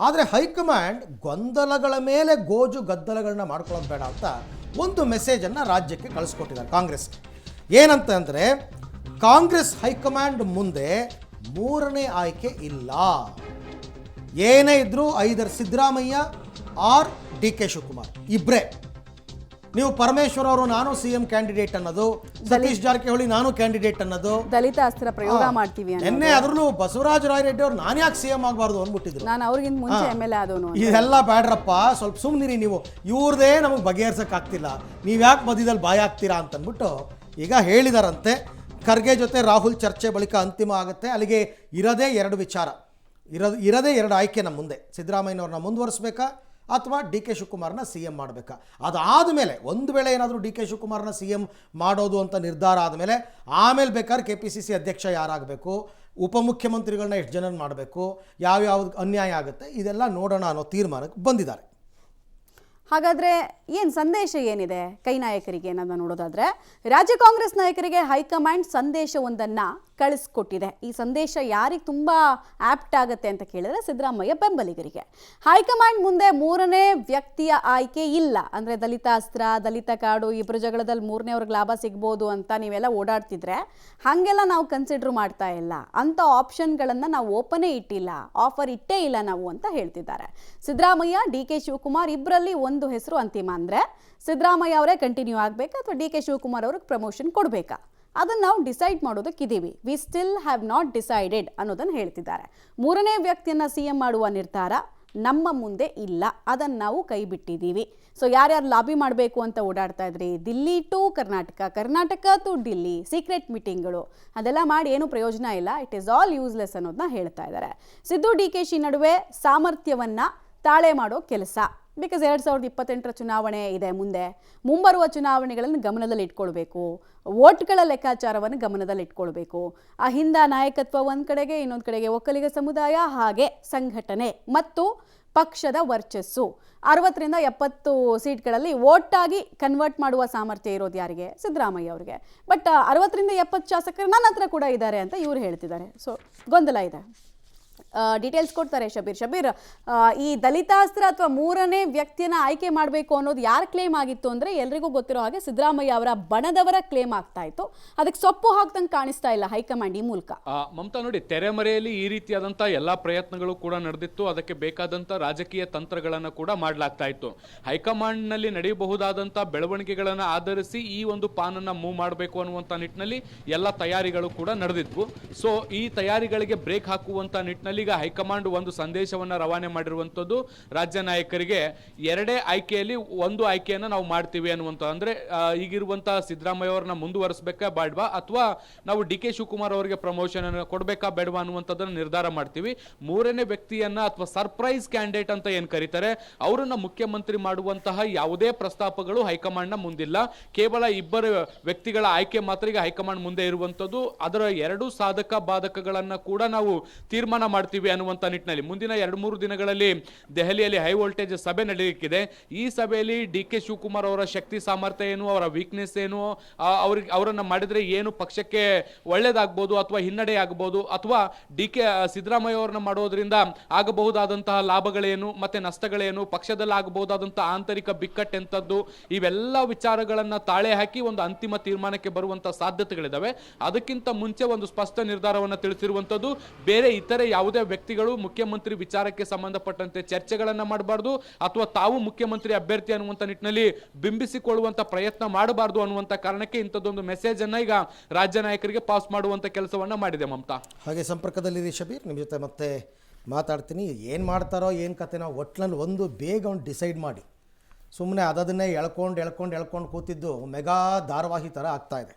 ಆದರೆ ಹೈಕಮಾಂಡ್ ಗೊಂದಲಗಳ ಮೇಲೆ ಗೋಜು ಗದ್ದಲಗಳನ್ನ ಮಾಡ್ಕೊಳ್ಳೋದು ಬೇಡ ಅಂತ ಒಂದು ಮೆಸೇಜನ್ನು ರಾಜ್ಯಕ್ಕೆ ಕಳಿಸ್ಕೊಟ್ಟಿದ್ದಾರೆ ಕಾಂಗ್ರೆಸ್ಗೆ. ಏನಂತಂದರೆ ಕಾಂಗ್ರೆಸ್ ಹೈಕಮಾಂಡ್ ಮುಂದೆ ಮೂರನೇ ಆಯ್ಕೆ ಇಲ್ಲ. ಏನೇ ಇದ್ರೂ either Siddaramaiah or D K Shivakumar ಇಬ್ಬರೇ. ನೀವು ಪರಮೇಶ್ವರ್ ಅವರು ನಾನು ಸಿಎಂ ಕ್ಯಾಂಡಿಡೇಟ್ ಅನ್ನೋದು, ಸತೀಶ್ ಜಾರಕಿಹೊಳಿ ನಾನು ಕ್ಯಾಂಡಿಡೇಟ್ ಅನ್ನೋದು, ದಲಿತ ಅಸ್ತ್ರ ಪ್ರಯೋಗ ಮಾಡ್ತೀವಿ ನಿನ್ನೆ ಅದ್ರಲ್ಲೂ ಬಸವರಾಜ ರಾಯರೆಡ್ಡಿ ಅವ್ರು ನಾನು ಯಾಕೆ ಸಿಎಂ ಆಗಬಾರ್ದು ಅಂದ್ಬಿಟ್ಟಿದ್ರು. ನಾನು ಅವ್ರಿಗಿಂತ ಮುಂಚೆ MLA ಆದವನು. ಇದೆಲ್ಲ ಬ್ಯಾಡ್ರಪ್ಪ, ಸ್ವಲ್ಪ ಸುಮ್ಮನಿರಿ ನೀವು, ಇವ್ರದೇ ನಮಗೆ ಬಗೆಹರ್ಸೋಕ್ಕಾಗ್ತಿಲ್ಲ, ನೀವು ಯಾಕೆ ಮಧ್ಯದಲ್ಲಿ ಬಾಯಿ ಆಗ್ತೀರಾ ಅಂತಂದ್ಬಿಟ್ಟು ಈಗ ಹೇಳಿದಾರಂತೆ. ಖರ್ಗೆ ಜೊತೆ ರಾಹುಲ್ ಚರ್ಚೆ ಬಳಿಕ ಅಂತಿಮ ಆಗುತ್ತೆ. ಅಲ್ಲಿಗೆ ಇರದೇ ಎರಡು ಆಯ್ಕೆ ನಮ್ಮ ಮುಂದೆ. ಸಿದ್ದರಾಮಯ್ಯನವ್ರನ್ನ ಮುಂದುವರಿಸ್ಬೇಕಾ ಅಥವಾ ಡಿ ಕೆ ಶಿವಕುಮಾರ್ನ ಸಿ ಎಂ ಮಾಡಬೇಕಾ? ಅದಾದ ಮೇಲೆ ಒಂದು ವೇಳೆ ಏನಾದರೂ ಡಿ ಕೆ ಶಿವಕುಮಾರ್ನ ಸಿ ಎಂ ಮಾಡೋದು ಅಂತ ನಿರ್ಧಾರ ಆದಮೇಲೆ ಆಮೇಲೆ ಬೇಕಾದ್ರೆ KPCC ಅಧ್ಯಕ್ಷ ಯಾರಾಗಬೇಕು, ಉಪಮುಖ್ಯಮಂತ್ರಿಗಳನ್ನ ಎಷ್ಟು ಜನ ಮಾಡಬೇಕು, ಯಾವ್ಯಾವ್ದು ಅನ್ಯಾಯ ಆಗುತ್ತೆ ಇದೆಲ್ಲ ನೋಡೋಣ ಅನ್ನೋ ತೀರ್ಮಾನಕ್ಕೆ ಬಂದಿದ್ದಾರೆ. ಹಾಗಾದ್ರೆ ಏನು ಸಂದೇಶ ಏನಿದೆ ಕೈ ನಾಯಕರಿಗೆ ಅನ್ನೋದನ್ನ ನೋಡೋದಾದ್ರೆ, ರಾಜ್ಯ ಕಾಂಗ್ರೆಸ್ ನಾಯಕರಿಗೆ ಹೈಕಮಾಂಡ್ ಸಂದೇಶವೊಂದನ್ನು ಕಳಿಸ್ಕೊಟ್ಟಿದೆ. ಈ ಸಂದೇಶ ಯಾರಿಗೆ ತುಂಬ ಆಪ್ಟ್ ಆಗುತ್ತೆ ಅಂತ ಕೇಳಿದ್ರೆ ಸಿದ್ದರಾಮಯ್ಯ ಬೆಂಬಲಿಗರಿಗೆ. ಹೈಕಮಾಂಡ್ ಮುಂದೆ ಮೂರನೇ ವ್ಯಕ್ತಿಯ ಆಯ್ಕೆ ಇಲ್ಲ. ಅಂದರೆ ದಲಿತ ಅಸ್ತ್ರ, ದಲಿತ ಕಾಡು, ಇಬ್ಬರು ಜಗಳದಲ್ಲಿ ಮೂರನೇವ್ರಿಗೆ ಲಾಭ ಸಿಗ್ಬೋದು ಅಂತ ನೀವೆಲ್ಲ ಓಡಾಡ್ತಿದ್ರೆ ಹಾಗೆಲ್ಲ ನಾವು ಕನ್ಸಿಡರ್ ಮಾಡ್ತಾ ಇಲ್ಲ. ಅಂಥ ಆಪ್ಷನ್ಗಳನ್ನು ನಾವು ಓಪನೇ ಇಟ್ಟಿಲ್ಲ, ಆಫರ್ ಇಟ್ಟೇ ಇಲ್ಲ ನಾವು ಅಂತ ಹೇಳ್ತಿದ್ದಾರೆ. ಸಿದ್ದರಾಮಯ್ಯ, ಡಿ ಕೆ ಶಿವಕುಮಾರ್ ಇಬ್ಬರಲ್ಲಿ ಒಂದು ಹೆಸರು ಅಂತಿಮ. ಅಂದರೆ ಸಿದ್ದರಾಮಯ್ಯ ಅವರೇ ಕಂಟಿನ್ಯೂ ಆಗಬೇಕಾ ಅಥವಾ ಡಿ ಕೆ ಶಿವಕುಮಾರ್ ಅವ್ರಿಗೆ ಪ್ರಮೋಷನ್ ಕೊಡಬೇಕಾ ಅದನ್ನು ನಾವು ಡಿಸೈಡ್ ಮಾಡೋದಕ್ಕಿದ್ದೀವಿ. We still have not decided ಅನ್ನೋದನ್ನು ಹೇಳ್ತಿದ್ದಾರೆ. ಮೂರನೇ ವ್ಯಕ್ತಿಯನ್ನು CM ಮಾಡುವ ನಿರ್ಧಾರ ನಮ್ಮ ಮುಂದೆ ಇಲ್ಲ, ಅದನ್ನು ನಾವು ಕೈ ಬಿಟ್ಟಿದ್ದೀವಿ. ಸೊ ಯಾರ್ಯಾರು ಲಾಬಿ ಮಾಡಬೇಕು ಅಂತ ಓಡಾಡ್ತಾ ಇದ್ರಿ, Delhi to Karnataka, Karnataka to Delhi, secret ಮೀಟಿಂಗ್ಗಳು ಅದೆಲ್ಲ ಮಾಡಿ ಏನೂ ಪ್ರಯೋಜನ ಇಲ್ಲ, ಇಟ್ ಈಸ್ ಆಲ್ ಯೂಸ್ಲೆಸ್ ಅನ್ನೋದನ್ನ ಹೇಳ್ತಾ ಇದ್ದಾರೆ. ಸಿದ್ದು DKಶಿ ನಡುವೆ ಸಾಮರ್ಥ್ಯವನ್ನು ತಾಳೆ ಮಾಡೋ ಕೆಲಸ. ಬಿಕಾಸ್ 2028 ಚುನಾವಣೆ ಇದೆ ಮುಂದೆ. ಮುಂಬರುವ ಚುನಾವಣೆಗಳನ್ನು ಗಮನದಲ್ಲಿ ಇಟ್ಕೊಳ್ಬೇಕು, ವೋಟ್ಗಳ ಲೆಕ್ಕಾಚಾರವನ್ನು ಗಮನದಲ್ಲಿ ಇಟ್ಕೊಳ್ಬೇಕು. ಅಹಿಂದ ನಾಯಕತ್ವ ಒಂದು ಕಡೆಗೆ, ಇನ್ನೊಂದು ಕಡೆಗೆ ಒಕ್ಕಲಿಗ ಸಮುದಾಯ, ಹಾಗೆ ಸಂಘಟನೆ ಮತ್ತು ಪಕ್ಷದ ವರ್ಚಸ್ಸು. 60ರಿಂದ 70 ಸೀಟ್ಗಳಲ್ಲಿ ವೋಟಾಗಿ ಕನ್ವರ್ಟ್ ಮಾಡುವ ಸಾಮರ್ಥ್ಯ ಇರೋದು ಯಾರಿಗೆ? ಸಿದ್ದರಾಮಯ್ಯ ಅವರಿಗೆ. ಬಟ್ 60ರಿಂದ 70 ಶಾಸಕರು ನನ್ನ ಹತ್ರ ಕೂಡ ಇದ್ದಾರೆ ಅಂತ ಇವರು ಹೇಳ್ತಿದ್ದಾರೆ. ಸೊ ಗೊಂದಲ ಇದೆ. ಡೀಟೇಲ್ಸ್ ಕೊಡ್ತಾರೆ ಶಬೀರ್. ಈ ದಲಿತಾಸ್ತ್ರ ಅಥವಾ ಮೂರನೇ ವ್ಯಕ್ತಿಯನ್ನ ಆಯ್ಕೆ ಮಾಡಬೇಕು ಅನ್ನೋದು ಯಾರ ಕ್ಲೇಮ್ ಆಗಿತ್ತು ಅಂದರೆ ಎಲ್ರಿಗೂ ಗೊತ್ತಿರೋ ಹಾಗೆ ಸಿದ್ದರಾಮಯ್ಯ ಅವರ ಬಣದವರ ಕ್ಲೇಮ್ ಆಗ್ತಾ ಇತ್ತು. ಅದಕ್ಕೆ ಸೊಪ್ಪು ಹಾಕ್ದಂಗೆ ಕಾಣಿಸ್ತಾ ಇಲ್ಲ ಹೈಕಮಾಂಡ್ ಈ ಮೂಲಕ. ಮಮತಾ ನೋಡಿ, ತೆರೆಮರೆಯಲ್ಲಿ ಈ ರೀತಿಯಾದಂಥ ಎಲ್ಲ ಪ್ರಯತ್ನಗಳು ಕೂಡ ನಡೆದಿತ್ತು. ಅದಕ್ಕೆ ಬೇಕಾದಂಥ ರಾಜಕೀಯ ತಂತ್ರಗಳನ್ನು ಕೂಡ ಮಾಡಲಾಗ್ತಾ ಇತ್ತು. ಹೈಕಮಾಂಡ್ನಲ್ಲಿ ನಡೆಯಬಹುದಾದಂಥ ಬೆಳವಣಿಗೆಗಳನ್ನು ಆಧರಿಸಿ ಈ ಒಂದು ಪಾನನ್ನು ಮೂವ್ ಮಾಡಬೇಕು ಅನ್ನುವಂಥ ನಿಟ್ಟಿನಲ್ಲಿ ಎಲ್ಲ ತಯಾರಿಗಳು ಕೂಡ ನಡೆದಿದ್ವು. ಸೊ ಈ ತಯಾರಿಗಳಿಗೆ ಬ್ರೇಕ್ ಹಾಕುವಂಥ ನಿಟ್ಟಿನಲ್ಲಿ ಈಗ ಹೈಕಮಾಂಡ್ ಒಂದು ಸಂದೇಶವನ್ನು ರವಾನೆ ಮಾಡಿರುವಂಥದ್ದು ರಾಜ್ಯ ನಾಯಕರಿಗೆ. ಎರಡೇ ಆಯ್ಕೆಯಲ್ಲಿ ಒಂದು ಆಯ್ಕೆಯನ್ನು ನಾವು ಮಾಡ್ತೀವಿ ಅನ್ನುವಂಥ, ಅಂದರೆ ಈಗಿರುವಂಥ ಸಿದ್ದರಾಮಯ್ಯ ಅವ್ರನ್ನ ಮುಂದುವರಿಸಬೇಕಾ ಬೇಡವಾ ಅಥವಾ ನಾವು ಡಿ ಕೆ ಶಿವಕುಮಾರ್ ಅವರಿಗೆ ಪ್ರಮೋಷನ್ ಅನ್ನು ಕೊಡಬೇಕಾ ಬೇಡವಾ ಅನ್ನುವಂಥದ್ದನ್ನು ನಿರ್ಧಾರ ಮಾಡ್ತೀವಿ. ಮೂರನೇ ವ್ಯಕ್ತಿಯನ್ನ ಅಥವಾ ಸರ್ಪ್ರೈಸ್ ಕ್ಯಾಂಡಿಡೇಟ್ ಅಂತ ಏನು ಕರೀತಾರೆ ಅವರನ್ನ ಮುಖ್ಯಮಂತ್ರಿ ಮಾಡುವಂತಹ ಯಾವುದೇ ಪ್ರಸ್ತಾಪಗಳು ಹೈಕಮಾಂಡ್ನ ಮುಂದಿಲ್ಲ. ಕೇವಲ ಇಬ್ಬರು ವ್ಯಕ್ತಿಗಳ ಆಯ್ಕೆ ಮಾತ್ರ ಈಗ ಹೈಕಮಾಂಡ್ ಮುಂದೆ ಇರುವಂಥದ್ದು. ಅದರ ಎರಡು ಸಾಧಕ ಬಾಧಕಗಳನ್ನ ಕೂಡ ನಾವು ತೀರ್ಮಾನ ಮಾಡ್ತೀವಿ ಅನ್ನುವಂಥ ನಿಟ್ಟಿನಲ್ಲಿ ಮುಂದಿನ 2-3 ದಿನಗಳಲ್ಲಿ ದೆಹಲಿಯಲ್ಲಿ ಹೈ ವೋಲ್ಟೇಜ್ ಸಭೆ ನಡೆಯಲಿಕ್ಕಿದೆ. ಈ ಸಭೆಯಲ್ಲಿ ಡಿ ಕೆ ಶಿವಕುಮಾರ್ ಅವರ ಶಕ್ತಿ ಸಾಮರ್ಥ್ಯ ಏನು, ಅವರ ವೀಕ್ನೆಸ್ ಏನು, ಅವರನ್ನ ಮಾಡಿದ್ರೆ ಏನು ಪಕ್ಷಕ್ಕೆ ಒಳ್ಳೇದಾಗಬಹುದು ಅಥವಾ ಹಿನ್ನಡೆ ಆಗಬಹುದು, ಅಥವಾ ಸಿದ್ದರಾಮಯ್ಯ ಅವರನ್ನ ಮಾಡೋದ್ರಿಂದ ಆಗಬಹುದಾದಂತಹ ಲಾಭಗಳೇನು ಮತ್ತೆ ನಷ್ಟಗಳೇನು, ಪಕ್ಷದಲ್ಲಿ ಆಗಬಹುದಾದಂತಹ ಆಂತರಿಕ ಬಿಕ್ಕಟ್ಟೆಂಥದ್ದು, ಇವೆಲ್ಲ ವಿಚಾರಗಳನ್ನ ತಾಳೆ ಹಾಕಿ ಒಂದು ಅಂತಿಮ ತೀರ್ಮಾನಕ್ಕೆ ಬರುವಂತಹ ಸಾಧ್ಯತೆಗಳಿದಾವೆ. ಅದಕ್ಕಿಂತ ಮುಂಚೆ ಒಂದು ಸ್ಪಷ್ಟ ನಿರ್ಧಾರವನ್ನು ತಿಳಿಸಿರುವಂತದ್ದು, ಬೇರೆ ಇತರೆ ಯಾವುದೇ ವ್ಯಕ್ತಿಗಳು ಮುಖ್ಯಮಂತ್ರಿ ವಿಚಾರಕ್ಕೆ ಸಂಬಂಧಪಟ್ಟಂತೆ ಚರ್ಚೆಗಳನ್ನ ಮಾಡಬಾರ್ದು ಅಥವಾ ತಾವು ಮುಖ್ಯಮಂತ್ರಿ ಅಭ್ಯರ್ಥಿ ಅನ್ನುವಂಥ ನಿಟ್ಟಿನಲ್ಲಿ ಬಿಂಬಿಸಿಕೊಳ್ಳುವಂತ ಪ್ರಯತ್ನ ಮಾಡಬಾರ್ದು ಅನ್ನುವಂಥ ಕಾರಣಕ್ಕೆ ಇಂಥದ್ದೊಂದು ಮೆಸೇಜ್ ಅನ್ನ ಈಗ ರಾಜ್ಯ ನಾಯಕರಿಗೆ ಪಾಸ್ ಮಾಡುವಂತ ಕೆಲಸವನ್ನ ಮಾಡಿದೆ ಮಮತಾ. ಹಾಗೆ ಸಂಪರ್ಕದಲ್ಲಿರಿ ಶಬೀರ್, ನಿಮ್ಮ ಜೊತೆ ಮತ್ತೆ ಮಾತಾಡ್ತೀನಿ. ಏನು ಮಾಡ್ತಾರೋ ಏನು ಕತೆ, ನಾವು ಒಟ್ಲಲ್ಲಿ ಒಂದು ಬೇಗ ಒಂದು ಡಿಸೈಡ್ ಮಾಡಿ, ಸುಮ್ಮನೆ ಅದನ್ನೇ ಎಳ್ಕೊಂಡು ಕೂತಿದ್ದು ಮೆಗಾ ಧಾರಾವಾಹಿ ಥರ ಆಗ್ತಾ ಇದೆ.